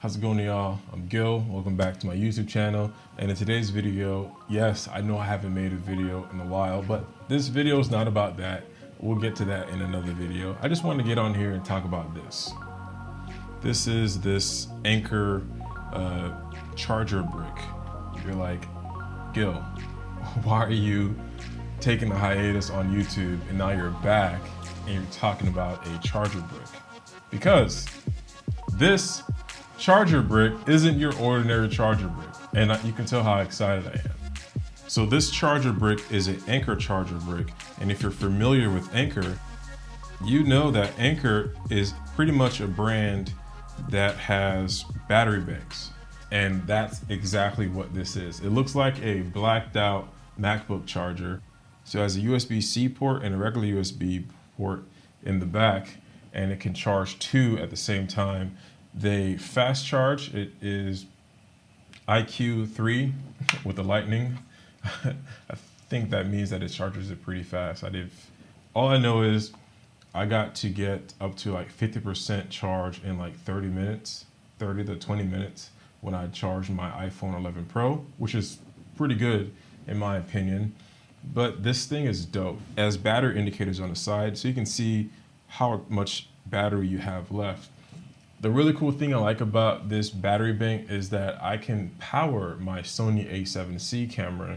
How's it going, y'all? I'm Gil. Welcome back to my YouTube channel. And in today's video, yes, I know I haven't made a video in a while, but this video is not about that. We'll get to that in another video. I just wanted to get on here and talk about this. This is this Anker charger brick. You're like, Gil, why are you taking a hiatus on YouTube and now you're back and you're talking about a charger brick? Because this charger brick isn't your ordinary charger brick, and you can tell how excited I am. So this charger brick is an Anker charger brick, and if you're familiar with Anker, you know that Anker is pretty much a brand that has battery banks, and that's exactly what this is. It looks like a blacked out MacBook charger. So it has a USB-C port and a regular USB port in the back, and it can charge two at the same time. They fast charge. It is IQ3 with the lightning. I think that means that it charges it pretty fast. All I know is I got to get up to like 50% charge in like 30 minutes, 30 to 20 minutes when I charged my iPhone 11 Pro, which is pretty good in my opinion. But this thing is dope. It has battery indicators on the side, so you can see how much battery you have left. The really cool thing I like about this battery bank is that I can power my Sony a7C camera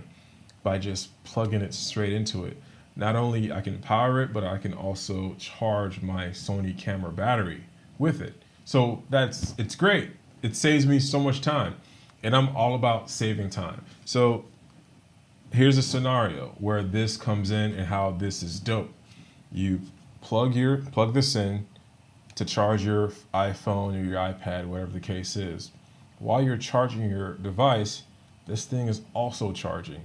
by just plugging it straight into it. Not only I can power it, but I can also charge my Sony camera battery with it. So it's great. It saves me so much time, and I'm all about saving time. So here's a scenario where this comes in and how this is dope. You plug this in to charge your iPhone or your iPad, whatever the case is. While you're charging your device, this thing is also charging.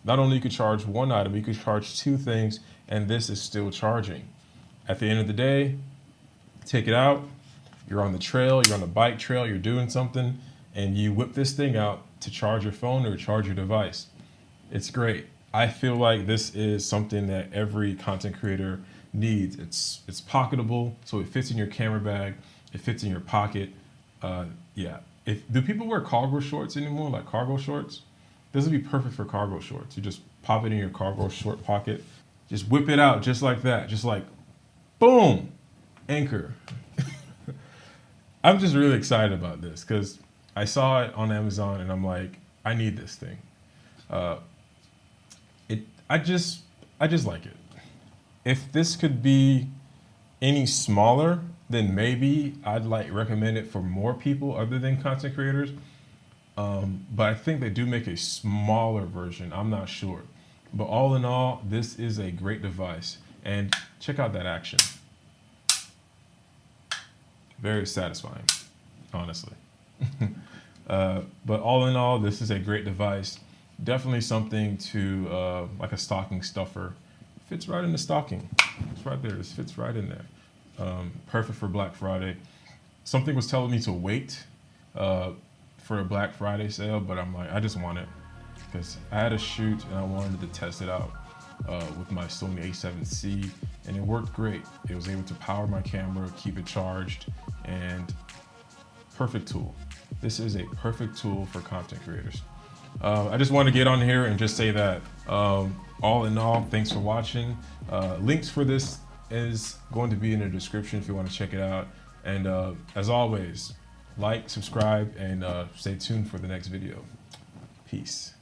Not only you could charge one item, you could charge two things, and this is still charging. At the end of the day, take it out, you're on the trail, you're on the bike trail, you're doing something, and you whip this thing out to charge your phone or charge your device. It's great. I feel like this is something that every content creator needs. It's pocketable, so it fits in your camera bag, it fits in your pocket. Yeah. Do people wear cargo shorts anymore, like cargo shorts? This would be perfect for cargo shorts. You just pop it in your cargo short pocket, just whip it out just like that, just like, boom, Anker. I'm just really excited about this because I saw it on Amazon and I'm like, I need this thing. I just like it. If this could be any smaller, then maybe I'd recommend it for more people other than content creators. But I think they do make a smaller version. I'm not sure. But all in all, this is a great device. And check out that action. Very satisfying, honestly. But all in all, this is a great device. Definitely something to, like a stocking stuffer. Fits right in the stocking. It's right there. This fits right in there. Perfect for Black Friday. Something was telling me to wait for a Black Friday sale, but I'm like, I just want it because I had a shoot and I wanted to test it out with my Sony a7C, and it worked great. It was able to power my camera, keep it charged, and perfect tool. This is a perfect tool for content creators. I just want to get on here and just say that all in all, thanks for watching. Links for this is going to be in the description if you want to check it out. And as always, like, subscribe, and stay tuned for the next video. Peace.